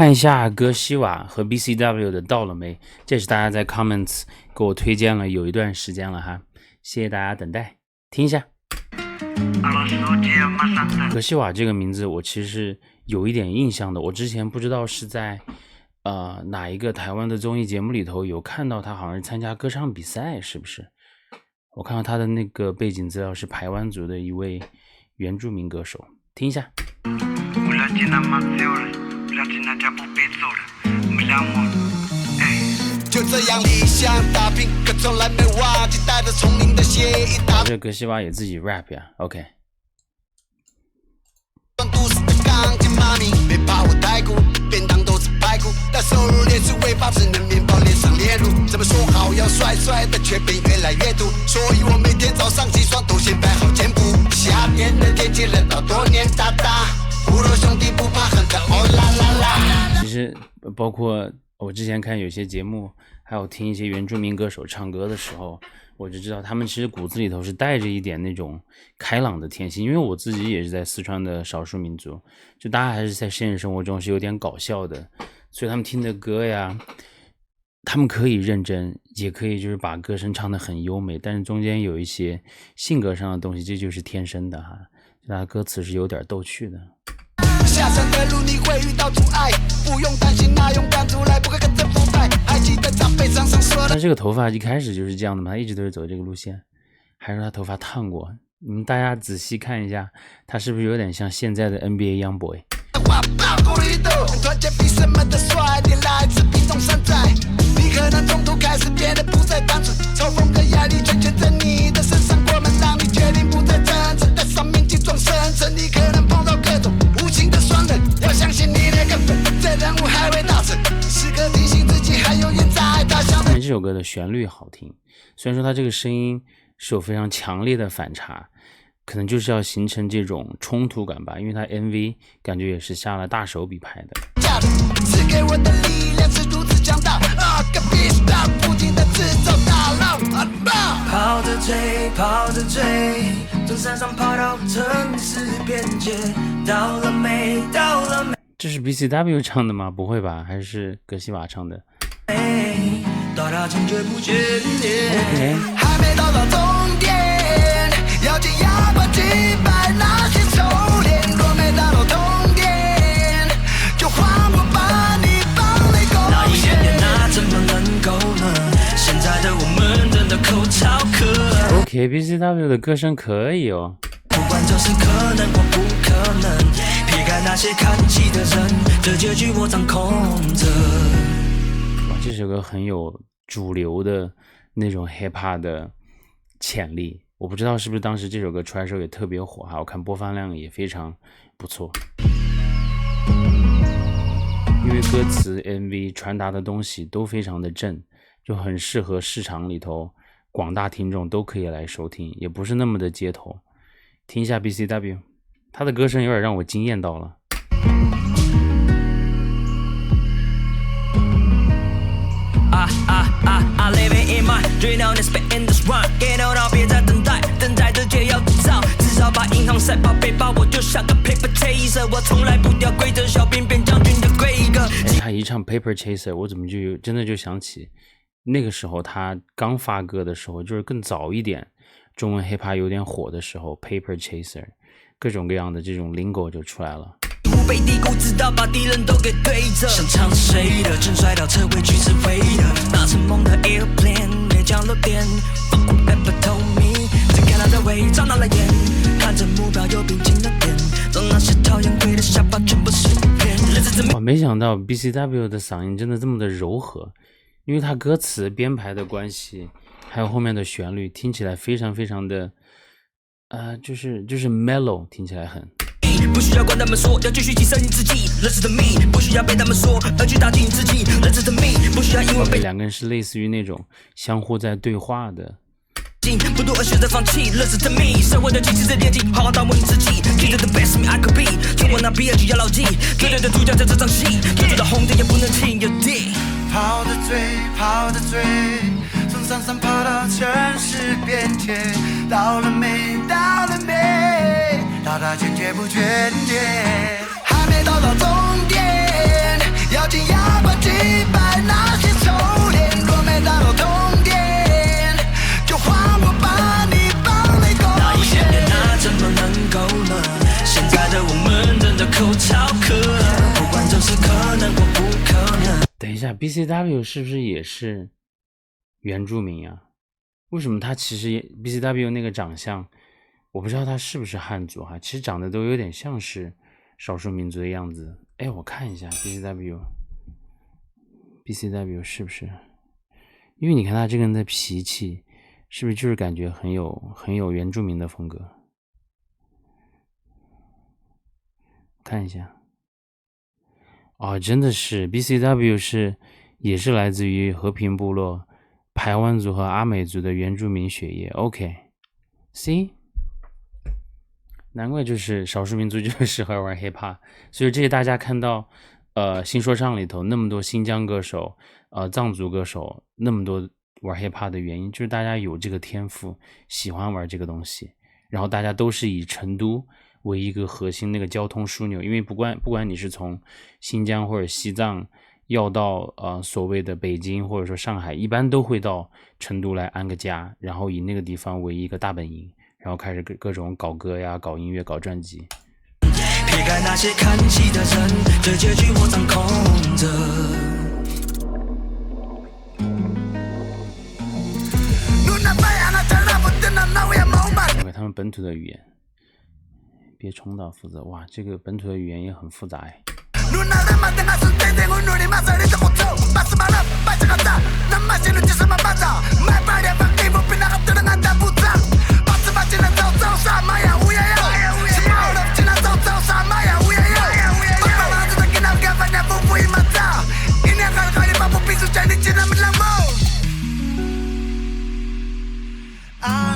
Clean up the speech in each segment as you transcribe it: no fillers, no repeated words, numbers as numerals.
看一下格西瓦和 BCW 的到了没？这是大家在 comments 给我推荐了有一段时间了哈，谢谢大家等待，听一下。格西瓦这个名字我其实有一点印象的，我之前不知道是在哪一个台湾的综艺节目里头有看到他好像是参加歌唱比赛，是不是？我看到他的那个背景资料是排湾族的一位原住民歌手，听一下。就这样理想打拼，可从来没忘记带着丛林的血液打拼。这格西瓦也自己 rap 呀 ，OK。都市的钢筋妈咪，别怕我太苦，便当都是排骨，但收入连是尾巴，只能面包脸上炼乳。怎么说好要帅帅的，却变越来越土，所以我每天早上起床都先摆好肩部。夏天的天气冷到多年大大，骨肉兄弟不怕狠的，哦啦啦啦。其实包括我之前看有些节目，还有听一些原住民歌手唱歌的时候，我就知道他们其实骨子里头是带着一点那种开朗的天性。因为我自己也是在四川的少数民族，就大家还是在现实生活中是有点搞笑的，所以他们听的歌呀，他们可以认真，也可以就是把歌声唱得很优美，但是中间有一些性格上的东西，这就是天生的哈，他歌词是有点逗趣的。下山的路你会遇到阻碍，不用担心，那勇敢出来，不会跟着腐败。还记得长辈常常说的。他这个头发一开始就是这样的嘛，他一直都是走这个路线，还是他头发烫过？你们大家仔细看一下，他是不是有点像现在的 NBA Young Boy？ 团结比什么的帅，你来自冰冻山寨，你可能中途开始变得不再单纯，嘲讽的压力全牵在你的身上，过门让你决定不再真诚，在上面精装深沉，你可能碰到各种无情的双人，要相信你的根本，这任务还未达成，时刻提醒自己还有远在他乡的。这首歌的旋律好听，虽然说他这个声音是有非常强烈的反差，可能就是要形成这种冲突感吧，因为他 MV 感觉也是下了大手笔拍的。赐给我的力量是如此强大，个必须大不停的制造大浪，跑着追，跑着追，从山上跑到城市边界，到了没？到了没？这是 BCW 唱的吗？不会吧，还是格西瓦唱的？到达坚决不决裂，还没到终点，要紧牙关击败那些丑脸，若没达到终点，就换我把你放内沟。那一点点那怎么能够呢？现在的我们真的口超渴。OK， BCW 的歌声可以哦。不管这是可能或不可能，撇开那些看戏的人，这结局我掌控着。哇，这首歌很有主流的那种 hip hop 的潜力，我不知道是不是当时这首歌出来的时候也特别火哈，我看播放量也非常不错。因为歌词 MV 传达的东西都非常的正，就很适合市场里头广大听众都可以来收听，也不是那么的街头。听一下 BCW， 他的歌声有点让我惊艳到了。Living in my dream on this in this run， get on 到别再等待，等待着就要制造，至少把银行塞爆背包，我就像个 paper chaser， 我从来不掉规则，小兵变将军的规格。他一唱 paper chaser， 我怎么就真的就想起那个时候他刚发歌的时候，就是更早一点，中文 hiphop 有点火的时候 ，paper chaser， 各种各样的这种 lingo 就出来了。被低估，直到把敌人都给对着。想唱谁的，真摔到车尾去是为的。那乘梦的 airplane 没降落点 ，Ever told me， 只看到的尾，长大了眼，看着目标有并进的点，让那些讨厌鬼的下巴全部是骗。哇，没想到 BCW 的嗓音真的这么的柔和，因为他歌词编排的关系，还有后面的旋律，听起来非常非常的，就是 mellow， 听起来很。不需要管他们说，要继续提升你自己。认识的 me， 不需要被他们说而去打击你自己。认识的 me， 不需要因为被两个人是类似于那种相互在对话的。不多而选择放弃。认识的 me， 社会的机器在练习，好好当我你自己。Keep the best me I could be， 就我那 B 就要牢记。绝对的主角在这场戏，追逐到红灯也不能停。有地跑着追，跑着追，从山上跑到城市边界，到了没？到了没？到达坚决不决裂，还没到终点，要下 ，BCW 是不是也是原住民啊？为什么他其实BCW 那个长相，我不知道他是不是汉族哈，其实长得都有点像是少数民族的样子。哎，我看一下 BCW 是不是？因为你看他这个人的脾气，是不是就是感觉很有原住民的风格？看一下，哦，真的是 BCW 也是来自于和平部落、排湾族和阿美族的原住民血液。OK，C，难怪就是少数民族就适合玩 hiphop， 所以这些大家看到新说唱里头那么多新疆歌手、藏族歌手那么多玩 hiphop 的原因，就是大家有这个天赋，喜欢玩这个东西，然后大家都是以成都为一个核心那个交通枢纽，因为不管你是从新疆或者西藏要到所谓的北京或者说上海，一般都会到成都来安个家，然后以那个地方为一个大本营，然后开始各种搞歌呀、搞音乐、搞专辑。撇开那些看戏的人，这结局我掌控着。OK， 他们本土的语言，别重蹈覆辙。哇，这个本土的语言也很复杂哎。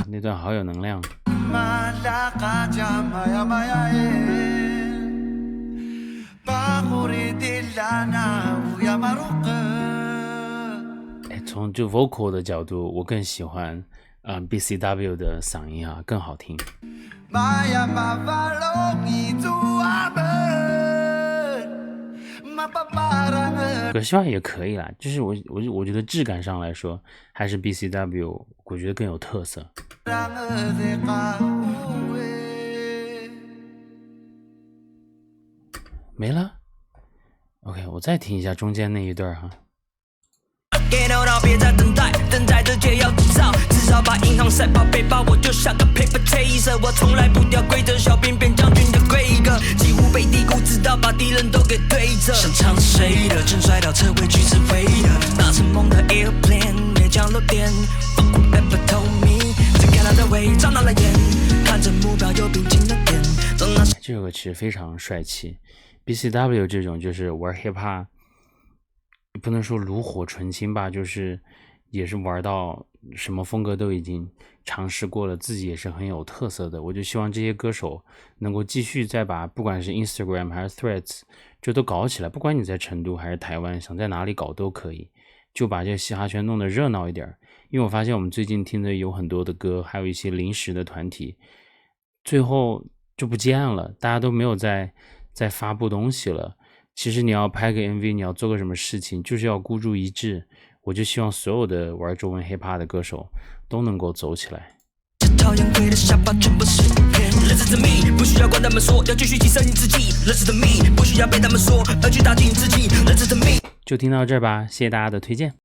那段好有能量。从就 vocal 的角度，我更喜欢BCW 的嗓音啊，更好听。可希望也可以啦，就是我觉得质感上来说，还是 BCW 我觉得更有特色。没了 ，OK， 我再听一下中间那一段哈。Get out 别再等待，等待的解药制造，至少把银行塞爆背包，我就像个 paper chaser， 我从来不掉规则，小便便将军的规格，几乎被低估，直到把敌人都给对着。想唱谁的，正摔倒车尾去是飞的，搭乘梦的 airplane， 没降落点 ，Fuck whoever told me， 只看他的尾，张大了眼，看着目标有平静的点。这首歌其实非常帅气 ，BCW 这种就是玩 hiphop。不能说炉火纯青吧，就是也是玩到什么风格都已经尝试过了，自己也是很有特色的。我就希望这些歌手能够继续再把不管是 Instagram 还是 Threads 就都搞起来，不管你在成都还是台湾，想在哪里搞都可以，就把这个嘻哈圈弄得热闹一点。因为我发现我们最近听的有很多的歌，还有一些临时的团体，最后就不见了，大家都没有再发布东西了。其实你要拍个 MV， 你要做个什么事情，就是要孤注一掷。我就希望所有的玩中文 hiphop 的歌手都能够走起来。讨厌鬼的下巴全部是骗人。Listen to me， 不需要管他们说，要继续提升你自己。Listen to me， 不需要被他们说而去打击你自己。Listen to me， 就听到这儿吧，谢谢大家的推荐。